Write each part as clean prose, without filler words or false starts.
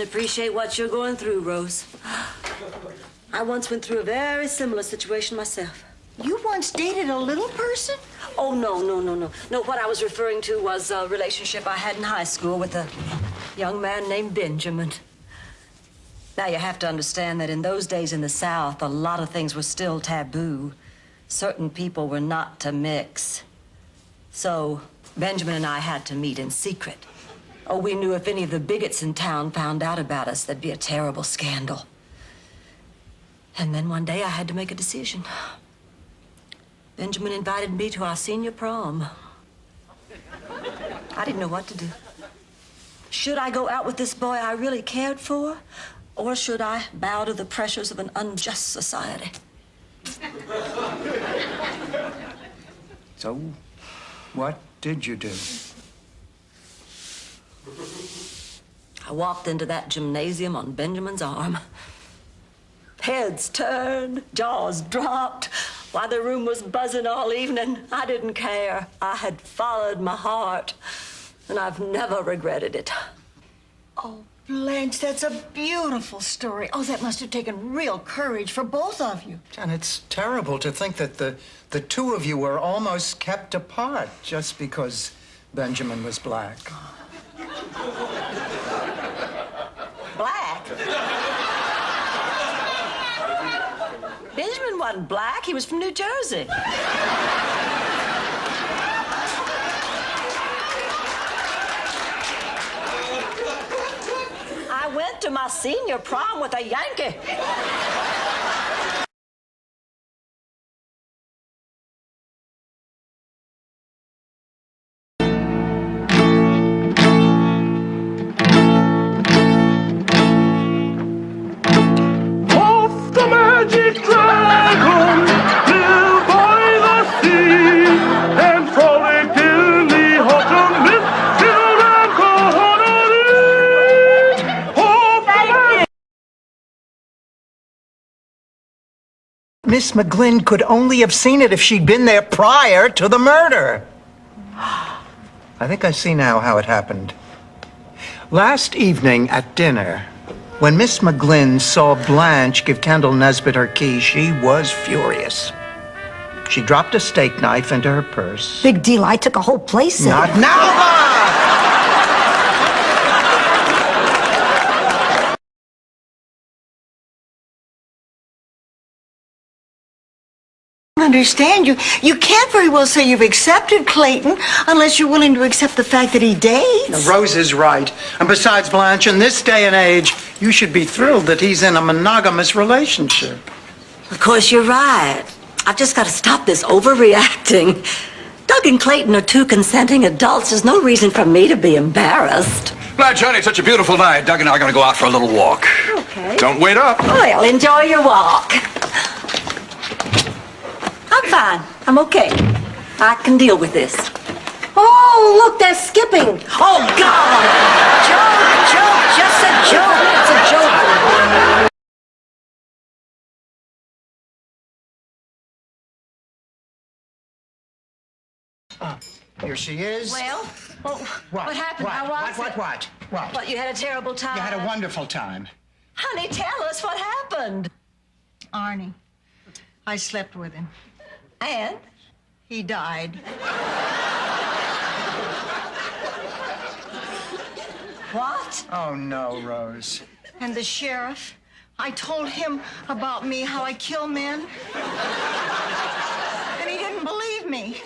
Appreciate what you're going through, Rose. I once went through a very similar situation myself. You once dated a little person? Oh, no. No, what I was referring to was a relationship I had in high school with a young man named Benjamin. Now, you have to understand that in those days in the South, a lot of things were still taboo. Certain people were not to mix. So, Benjamin and I had to meet in secret. Oh, we knew if any of the bigots in town found out about us, there'd be a terrible scandal. And then one day I had to make a decision. Benjamin invited me to our senior prom. I didn't know what to do. Should I go out with this boy I really cared for? Or should I bow to the pressures of an unjust society? So, what did you do? I walked into that gymnasium on Benjamin's arm. Heads turned, jaws dropped. While the room was buzzing all evening, I didn't care. I had followed my heart, and I've never regretted it. Oh, Blanche, that's a beautiful story. Oh, that must have taken real courage for both of you. And it's terrible to think that the two of you were almost kept apart just because Benjamin was black. Black? Benjamin wasn't black. He was from New Jersey. I went to my senior prom with a Yankee. Miss McGlynn could only have seen it if she'd been there prior to the murder. I think I see now how it happened. Last evening at dinner, when Miss McGlynn saw Blanche give Kendall Nesbitt her key, she was furious. She dropped a steak knife into her purse. Big deal. I took a whole place in. Not now, Ma! Understand you. You can't very well say you've accepted Clayton unless you're willing to accept the fact that he dates. Now, Rose is right. And besides, Blanche, in this day and age, you should be thrilled that he's in a monogamous relationship. Of course, you're right. I've just got to stop this overreacting. Doug and Clayton are two consenting adults. There's no reason for me to be embarrassed. Blanche, honey, it's such a beautiful night. Doug and I are going to go out for a little walk. Okay. Don't wait up. Well, enjoy your walk. I'm fine. I'm okay. I can deal with this. Oh, look, they're skipping. Oh, God! Joke, just a joke. It's a joke. Here she is. Well, what happened? How was it? What? What, you had a terrible time? You had a wonderful time. Honey, tell us what happened. Arnie, I slept with him. And? He died. What? Oh, no, Rose. And the sheriff, I told him about me, how I kill men. And he didn't believe me.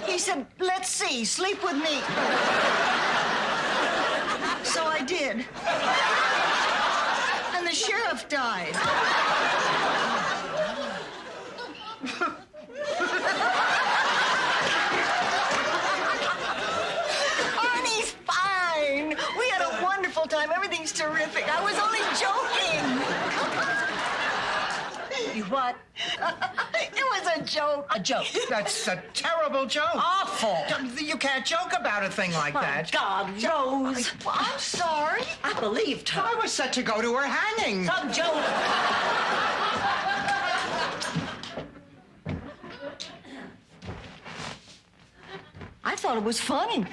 He said, let's see, sleep with me. So I did. And the sheriff died. Arnie's fine. We had a wonderful time. Everything's terrific. I was only joking. You what? It was a joke. A joke. That's a terrible joke. Awful. You can't joke about a thing like My that. God, Rose. I'm sorry. I believed her. I was set to go to her hanging. Some joke. I thought it was funny.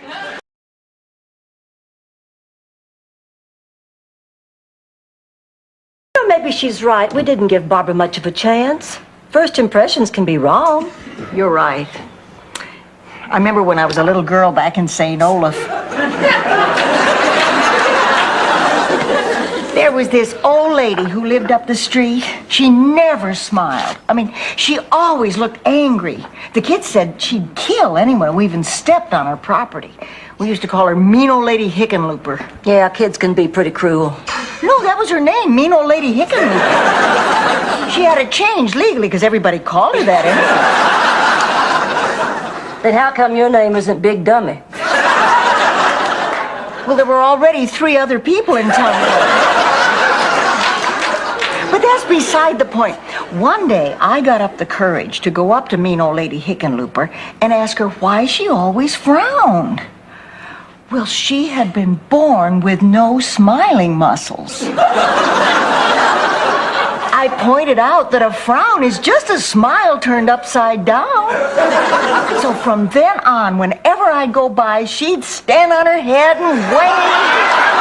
maybe she's right. We didn't give Barbara much of a chance. First impressions can be wrong. You're right. I remember when I was a little girl back in St. Olaf. There was this old lady who lived up the street. She never smiled. I mean, she always looked angry. The kids said she'd kill anyone who even stepped on her property. We used to call her Mean Old Lady Hickenlooper. Yeah, kids can be pretty cruel. No, that was her name, Mean Old Lady Hickenlooper. She had it changed legally because everybody called her that anyway. Then how come your name isn't Big Dummy? Well, there were already 3 other people in town. But that's beside the point. One day, I got up the courage to go up to Mean Old Lady Hickenlooper and ask her why she always frowned. Well, she had been born with no smiling muscles. I pointed out that a frown is just a smile turned upside down. So from then on, whenever I'd go by, she'd stand on her head and wave.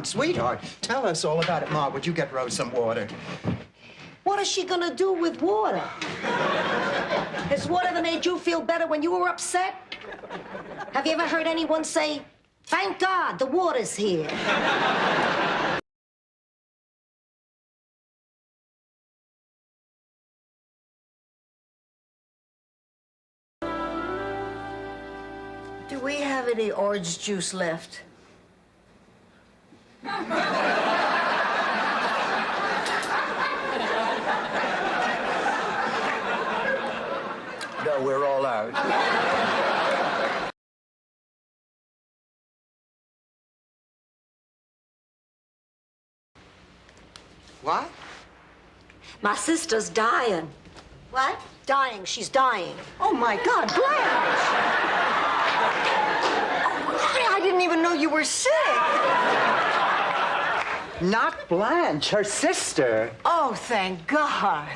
Sweetheart, tell us all about it. Ma, would you get Rose some water? What is she gonna do with water? Has water ever made you feel better when you were upset? Have you ever heard anyone say, "Thank God the water's here"? Do we have any orange juice left? No, we're all out. What? My sister's dying. What? Dying. She's dying. Oh, my God, Blanche! Oh, I didn't even know you were sick. Not Blanche, her sister. Oh, thank God.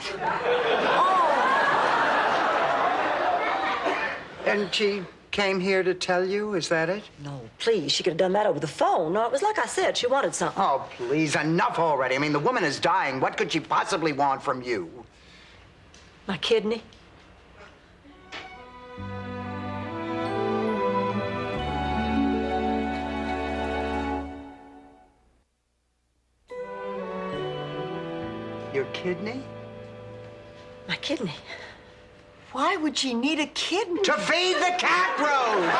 And she came here to tell you, is that it? No, please. She could have done that over the phone. No, it was like I said. She wanted something. Oh, please, enough already. I mean, the woman is dying. What could she possibly want from you? My kidney. Your kidney? My kidney. Why would she need a kidney? To feed the cat, Rose!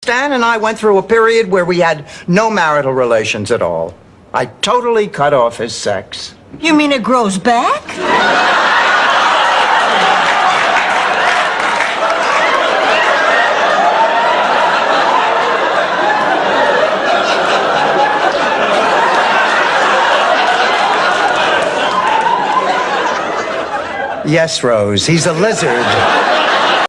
Stan and I went through a period where we had no marital relations at all. I totally cut off his sex. You mean it grows back? Yes, Rose, he's a lizard.